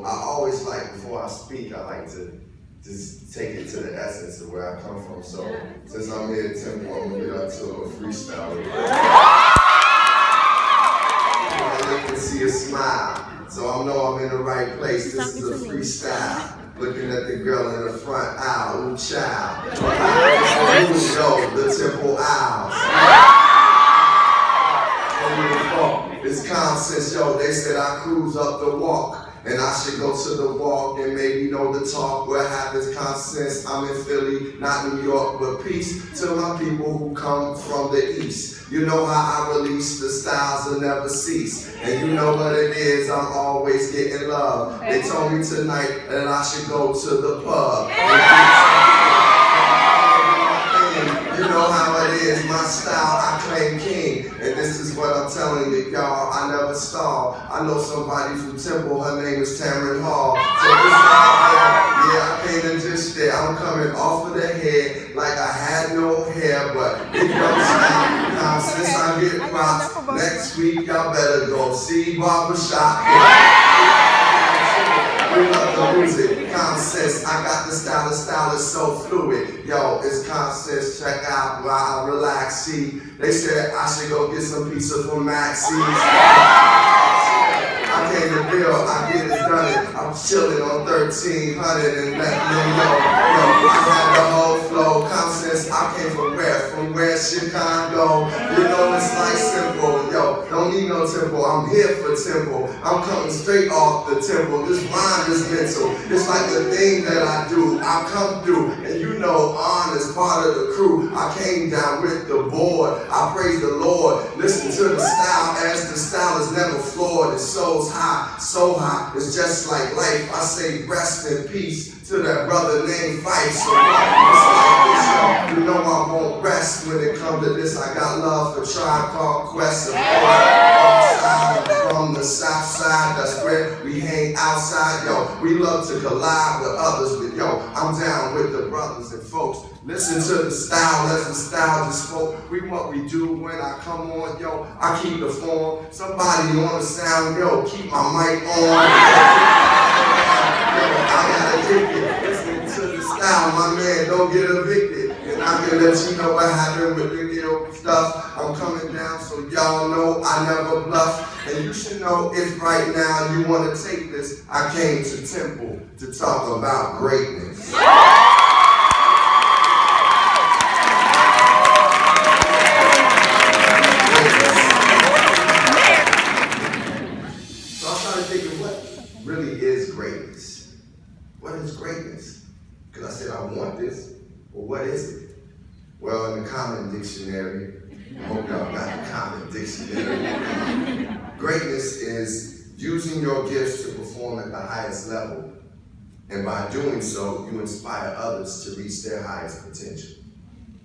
I always like, before I speak, I like to just take it to the essence of where I come from. So since I'm here at Temple, I'm gonna get up to a freestyle. I can see a smile, so I know I'm in the right place. This is a freestyle. Looking at the girl in the front aisle, ooh child. Yo, the Temple Owls. It's common sense, yo. They said I cruise up the walk, and I should go to the walk and maybe know the talk. What happens, common sense? I'm in Philly, not New York, but peace to my people who come from the east. You know how I release, the styles will never cease. And you know what it is, I'm always getting love. They told me tonight that I should go to the pub. You know how it is, my style, I claim king. And this is what I'm telling you, y'all, I never stall. I know somebody from Temple, her name is Tamron Hall. So this out there, yeah, I came in just there. I'm coming off of the head like I had no hair, but it don't stop. Now since I get props, next week y'all better go see Barbershop. We love the music, common sense. I got the style is so fluid. Yo, it's common sense, check out while I relax. See, they said I should go get some pizza from Maxie's. I came to build, I get it done. I'm chilling on 1300 and letting them know. Yo, I had the whole flow, common sense. I came from where? From where? Chicago. You know it's like simple. Yo, don't need no temple. I'm here for temple. I'm coming straight off the temple. This mind is mental. It's like the thing that I do. I come through, and you know, on is part of the crew. I came down with the board. I praise the Lord. Listen to the style, as the style is never flawed. It soars high, so high. It's just like life. I say rest in peace to that brother named Fife. So it's like this, yo. You know I won't rest when it comes to this. I got love for Tribe Called Quest. From the south side, that's where we hang outside. Yo, we love to collide with others, but yo, I'm down with the brothers and folks. Listen to the style, as the style just spoke. We what we do when I come on, yo. I keep the form. Somebody on the sound, yo, keep my mic on. Yo, I gotta kick it. Listen to the style, my man, don't get evicted. And I can let you know what happened with the stuff. I'm coming down, so y'all know I never bluff. And you should know if right now you want to take this, I came to Temple to talk about greatness. So I started thinking, what really is greatness? What is greatness? Because I said, I want this, but what is it? Well, in the Common Dictionary, I hope y'all got the Common Dictionary. Greatness is using your gifts to perform at the highest level, and by doing so, you inspire others to reach their highest potential.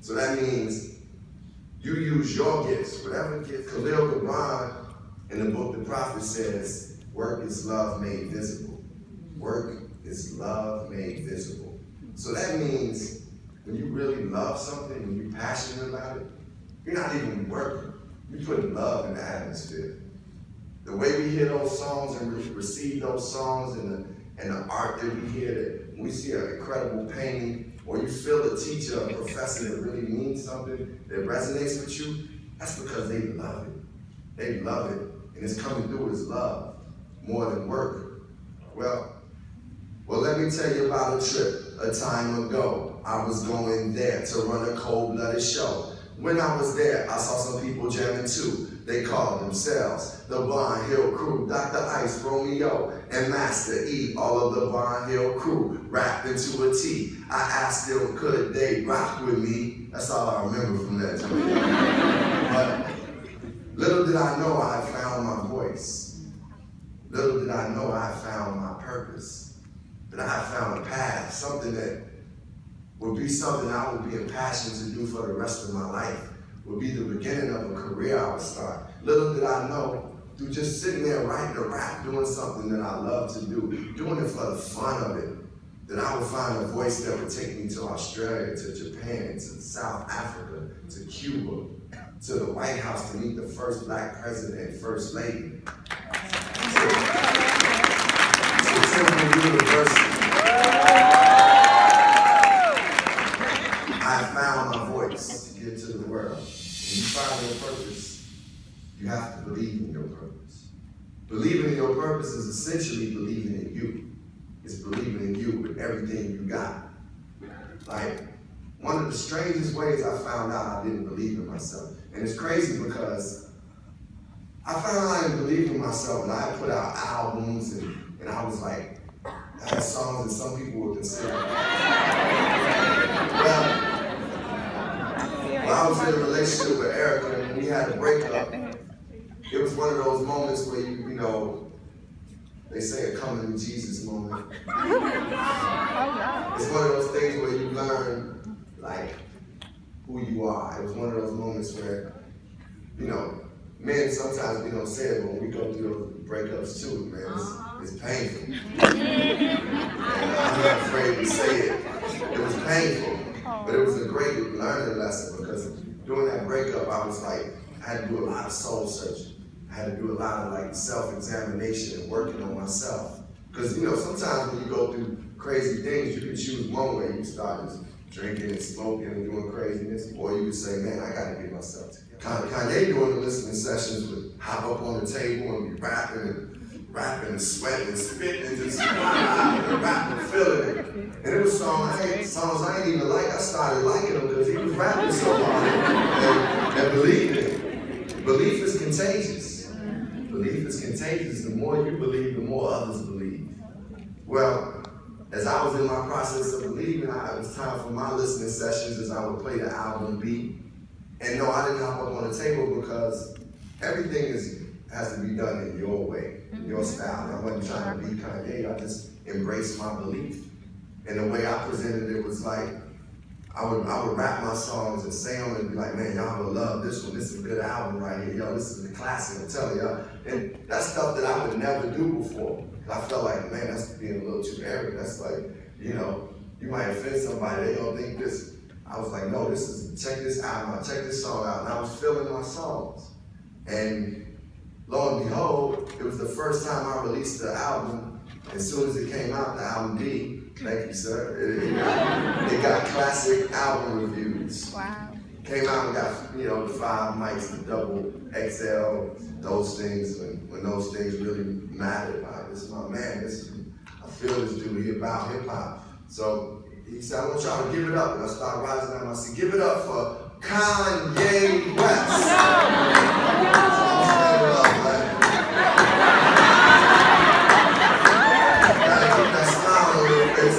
So that means you use your gifts, whatever gift. Khalil Gibran in the book The Prophet says, work is love made visible. Work is love made visible. So that means when you really love something, when you're passionate about it, you're not even working. You're putting love in the atmosphere. The way we hear those songs and receive those songs and the art that we hear, that when we see an incredible painting, or you feel a teacher, a professor that really means something, that resonates with you, that's because they love it. They love it, and it's coming through as love, more than work. Well, let me tell you about a trip a time ago. I was going there to run a cold-blooded show. When I was there, I saw some people jamming too. They called themselves the Barn Hill Crew. Dr. Ice, Romeo, and Master E, all of the Barn Hill Crew, rapped into a T. I asked them, could they rock with me? That's all I remember from that time. But little did I know I had found my voice. Little did I know I had found my purpose. That I had found a path, something that would be something I would be impassioned to do for the rest of my life, would be the beginning of a career I would start. Little did I know, through just sitting there writing a rap, doing something that I love to do, doing it for the fun of it, that I would find a voice that would take me to Australia, to Japan, to South Africa, to Cuba, to the White House to meet the first Black president and first lady. To from university, I found my voice to give to the world. When you find your purpose, you have to believe in your purpose. Believing in your purpose is essentially believing in you. It's believing in you with everything you got. Like, one of the strangest ways I found out I didn't believe in myself. And it's crazy because I found out I didn't believe in myself, and I put out albums, and I was like, I had songs that some people would consider. Well, I was in a relationship with Erica, and we had a breakup. It was one of those moments where you know, they say a coming to Jesus moment. It's one of those things where you learn, like, who you are. It was one of those moments where, you know, men sometimes we don't say it, but when we go through those breakups too, man, it's painful. And I'm not afraid to say it. It was painful, but it was a great learning lesson because during that breakup, I was like, I had to do a lot of soul searching. I had to do a lot of like self-examination and working on myself. Because, you know, sometimes when you go through crazy things, you can choose one way. You can start just drinking and smoking and doing craziness, or you can say, man, I gotta get myself together. Kanye doing the listening sessions would hop up on the table and be rapping and sweating and spitting and just rapping and feeling it. And it was songs I ain't even like. I started liking him because he was rapping so hard and believing it. Belief is contagious. Belief is contagious. The more you believe, the more others believe. Well, as I was in my process of believing, it was time for my listening sessions as I would play the album beat. And no, I didn't hop up on the table because everything has to be done in your way, in your style. And I wasn't trying to be Kanye, I just embraced my belief. And the way I presented it was like, I would rap my songs and say them and be like, man, y'all will love this one. This is a good album right here. Yo, this is the classic, I'm telling y'all. And that's stuff that I would never do before. I felt like, man, that's being a little too arrogant. That's like, you know, you might offend somebody, they don't think this. I was like, no, check this album out, check this song out. And I was feeling my songs. And lo and behold, it was the first time I released the album. As soon as it came out, the album D, thank you, sir, it got classic album reviews. Wow. Came out and got, you know, the 5 mics, the double XL, those things, when those things really mattered. This is my man, I feel this dude, he about hip hop. So he said, I want y'all to give it up. And I started rising down my seat. Give it up for Kanye West. Gotta keep that smile on your face.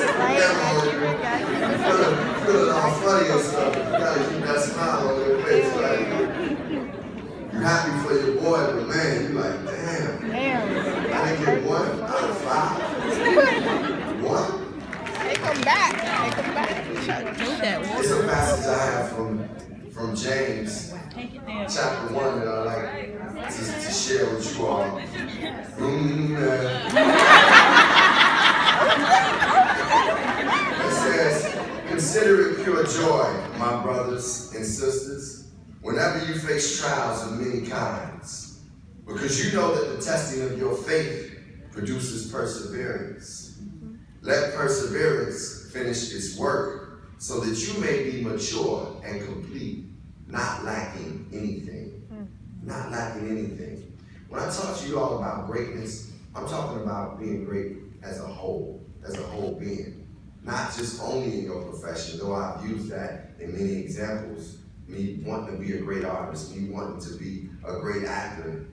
Feeling all funny and stuff. You gotta keep that smile on your face. Like, you're happy for your boy, but man, you're like, damn. I didn't get 1 out of 5. 1? They come back. It's a passage I have from James, chapter 1 that I like to share with you all. It says, consider it pure joy, my brothers and sisters, whenever you face trials of many kinds, because you know that the testing of your faith produces perseverance. Let perseverance finish its work so that you may be mature and complete, not lacking anything. Not lacking anything. When I talk to you all about greatness, I'm talking about being great as a whole being. Not just only in your profession, though I've used that in many examples, me wanting to be a great artist, me wanting to be a great actor.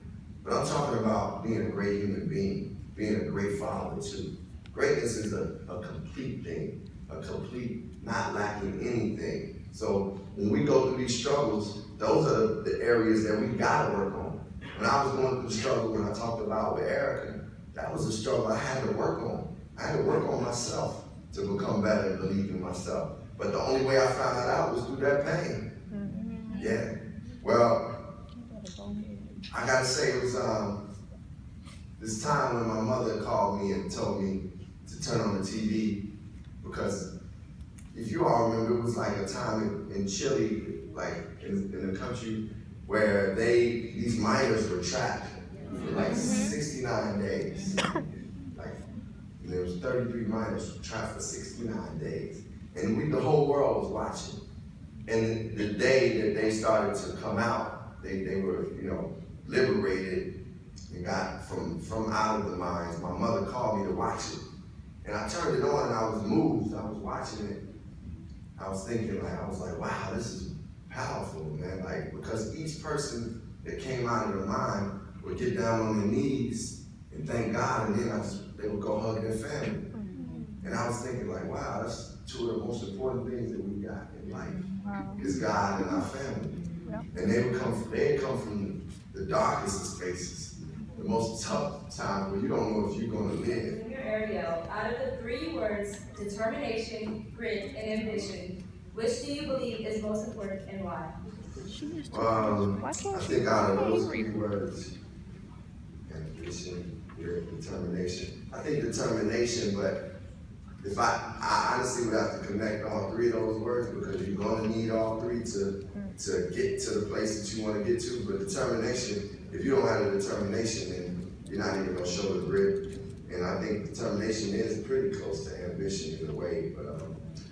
But I'm talking about being a great human being, being a great father too. Greatness is a complete thing, a complete, not lacking anything. So when we go through these struggles, those are the areas that we gotta work on. When I was going through the struggle when I talked about with Erica, that was a struggle I had to work on. I had to work on myself to become better and believe in myself. But the only way I found that out was through that pain. Yeah. Well, I gotta say it was this time when my mother called me and told me to turn on the TV, because if you all remember, it was like a time in Chile, like in the country, where these miners were trapped for like 69 days. Like, and there was 33 miners trapped for 69 days. And the whole world was watching. And the day that they started to come out, they were, liberated and got from out of the mines. My mother called me to watch it. And I turned it on and I was moved. I was watching it. I was thinking, I was like, wow, this is powerful, man. Like, because each person that came out of the mine would get down on their knees and thank God, and then they would go hug their family. And I was thinking, like, wow, that's two of the most important things that we got in life, is God and our family. And they had come from the darkest of spaces, the most tough times where you don't know if you're going to live. Ariel, out of the 3 words, determination, grit, and ambition, which do you believe is most important and why? I think out of those 3 words, ambition, grit, determination. I think determination, but if I honestly would have to connect all 3 of those words, because you're going to need all 3 to get to the place that you want to get to. But determination, if you don't have the determination, then you're not even going to show the grit. And I think determination is pretty close to ambition in a way,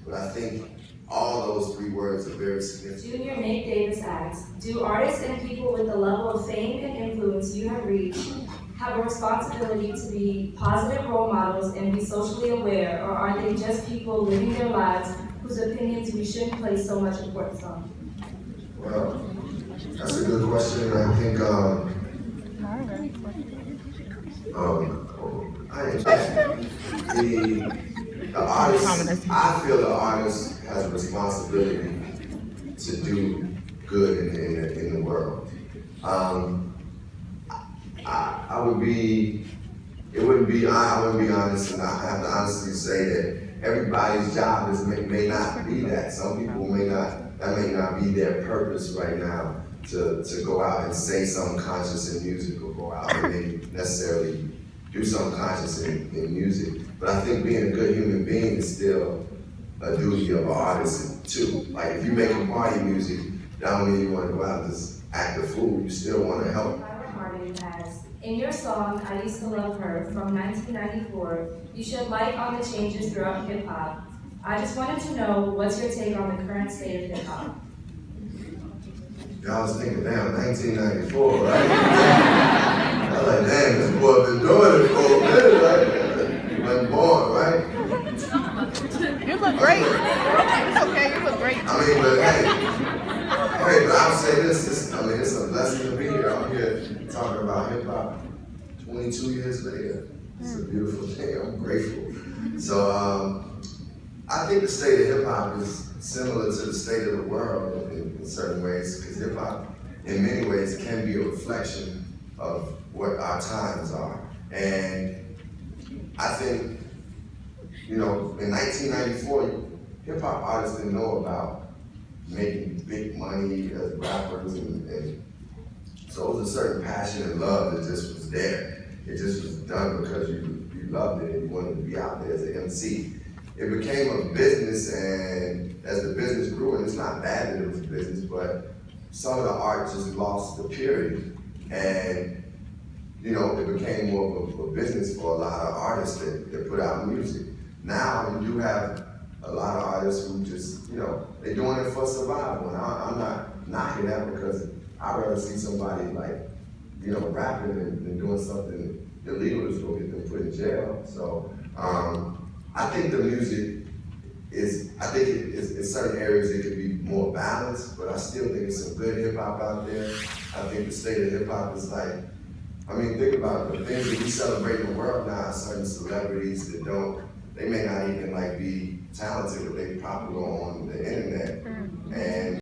but I think all those 3 words are very significant. Junior Nate Davis asks, do artists and people with the level of fame and influence you have reached have a responsibility to be positive role models and be socially aware, or are they just people living their lives whose opinions we shouldn't place so much importance on? Well, that's a good question, and I think the artist, I feel the artist has a responsibility to do good in the world. I wouldn't be honest, and I have to honestly say that everybody's job may not be that. Some people that may not be their purpose right now to go out and say something conscious in music, or go out and maybe necessarily do something conscious in music. But I think being a good human being is still a duty of an artist too. Like, if you're making party music, that don't mean you want to go out and just act a fool. You still want to help. In your song, I Used to Love Her, from 1994, you shed light on the changes throughout hip-hop. I just wanted to know, what's your take on the current state of hip-hop? I was thinking, damn, 1994, right? I was like, damn, this boy been doing it for a minute, right? He wasn't born, right? You look great. It's okay, you look great. I mean, but hey, but I'll say this, it's a blessing to be here. I'm here talking about hip-hop 22 years later. It's a beautiful thing, I'm grateful. So, I think the state of hip-hop is similar to the state of the world in certain ways, because hip-hop, in many ways, can be a reflection of what our times are. And I think, in 1994, hip-hop artists didn't know about making big money as rappers, and so it was a certain passion and love that just was there. It just was done because you loved it and you wanted to be out there as an MC. It became a business, and as the business grew, and it's not bad that it was a business, but some of the art just lost the purity. And it became more of a business for a lot of artists that put out music. Now you do have a lot of artists who just, they're doing it for survival. And I'm not knocking that, because I'd rather see somebody rapping than doing something illegal that's gonna get them put in jail. So I think the music in certain areas it could be more balanced, but I still think it's some good hip hop out there. I think the state of hip hop is think about it, the things that we celebrate in the world now, certain celebrities that they may not even be talented, but they popular on the internet. And